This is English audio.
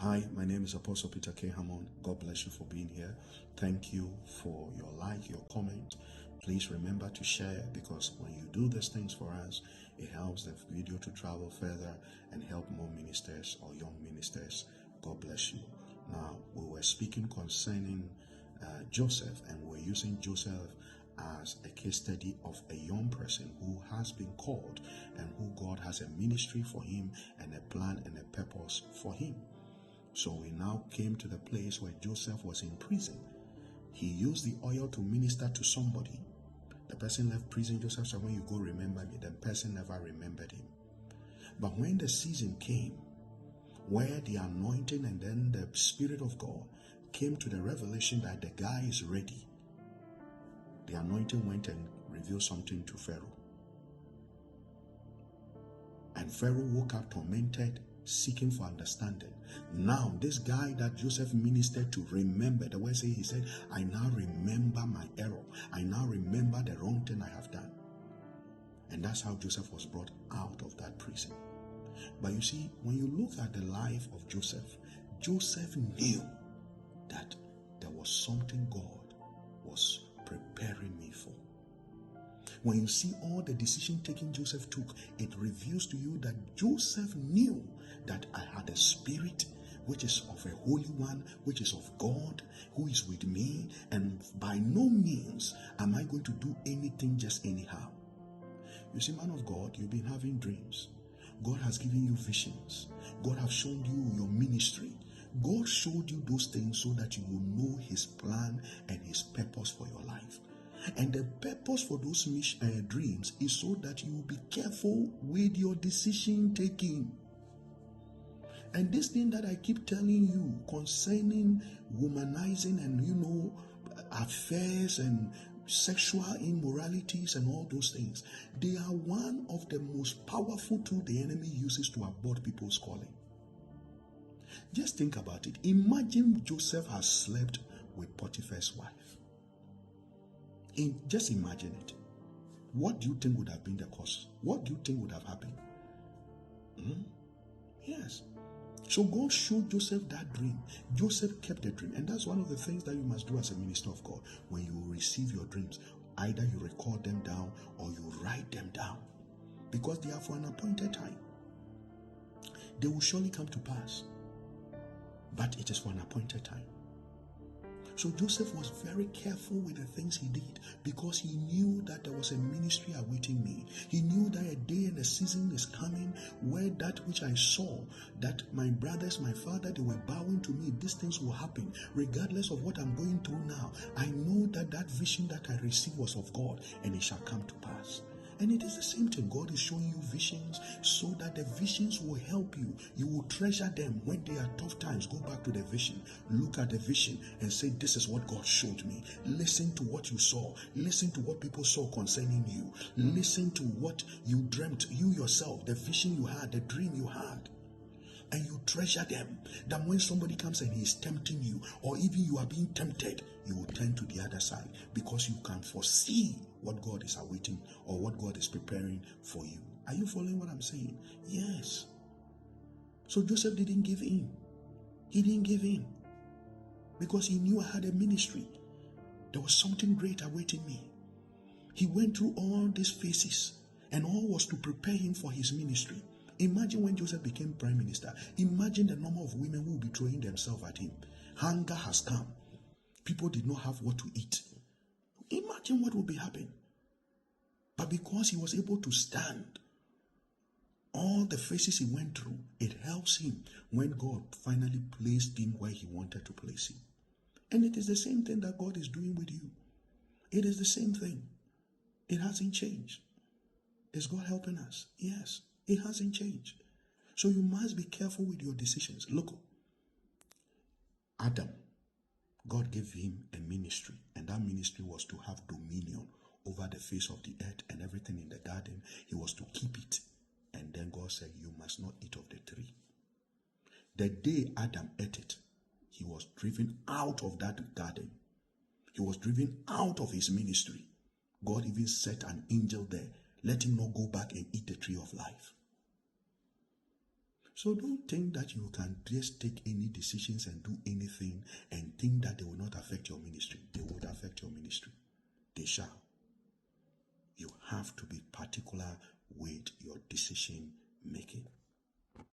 Hi, my name is Apostle Peter K. Hammond. God bless you for being here. Thank you for your like, your comment. Please remember to share, because when you do these things for us, it helps the video to travel further and help more ministers or young ministers. God bless you. Now, we were speaking concerning Joseph, and we're using Joseph as a case study of a young person who has been called and who God has a ministry for him and a plan and a purpose for him. So we now came to the place where Joseph was in prison. He used the oil to minister to somebody. The person left prison. Joseph said, when you go, remember me. The person never remembered him. But when the season came, where the anointing and then the Spirit of God came to the revelation that the guy is ready, the anointing went and revealed something to Pharaoh. And Pharaoh woke up tormented, seeking for understanding. Now, this guy that Joseph ministered to remember, the word says, he said, I now remember my error. I now remember the wrong thing I have done. And that's how Joseph was brought out of that prison. But you see, when you look at the life of Joseph, Joseph knew that there was something God was preparing me for. When you see all the decision taking Joseph took, it reveals to you that Joseph knew that I had a spirit which is of a holy one, which is of God, who is with me, and by no means am I going to do anything just anyhow. You see, man of God, you've been having dreams. God has given you visions. God has shown you your ministry. God showed you those things so that you will know his plan and his purpose for your life. And the purpose for those dreams is so that you will be careful with your decision taking. And this thing that I keep telling you concerning womanizing and affairs and sexual immoralities and all those things, they are one of the most powerful tools the enemy uses to abort people's calling. Just think about it. Imagine Joseph has slept with Potiphar's wife. Just imagine it. What do you think would have been the cause? What do you think would have happened? Yes. So God showed Joseph that dream. Joseph kept the dream. And that's one of the things that you must do as a minister of God. When you receive your dreams, either you record them down or you write them down. Because they are for an appointed time. They will surely come to pass. But it is for an appointed time. So Joseph was very careful with the things he did, because he knew that there was a ministry awaiting me. He knew that a day and a season is coming where that which I saw, that my brothers, my father, they were bowing to me. These things will happen regardless of what I'm going through now. I know that that vision that I received was of God, and it shall come to pass. And it is the same thing. God is showing you visions so that the visions will help you. You will treasure them. When there are tough times, go back to the vision. Look at the vision and say, this is what God showed me. Listen to what you saw. Listen to what people saw concerning you. Listen to what you dreamt, you yourself, the vision you had, the dream you had. And you treasure them. That when somebody comes and he's tempting you, or even you are being tempted, you will turn to the other side, because you can foresee what God is awaiting or what God is preparing for you. Are you following what I'm saying? Yes. So Joseph didn't give in. He didn't give in because he knew I had a ministry. There was something great awaiting me. He went through all these phases, and all was to prepare him for his ministry. Imagine when Joseph became prime minister. Imagine the number of women who will be throwing themselves at him. Hunger has come. People did not have what to eat. Imagine what would be happening. But because he was able to stand all the phases he went through, it helps him when God finally placed him where he wanted to place him. And it is the same thing that God is doing with you. It is the same thing. It hasn't changed. Is God helping us? Yes, it hasn't changed. So you must be careful with your decisions. Look, Adam, God gave him a ministry, and that ministry was to have dominion over the face of the earth and everything in the garden. He was to keep it. And then God said, you must not eat of the tree. The day Adam ate it, he was driven out of that garden. He was driven out of his ministry. God even set an angel there. Let him not go back and eat the tree of life. So don't think that you can just take any decisions and do anything and think that they will not affect your ministry. They would affect your ministry. They shall. You have to be particular with your decision making.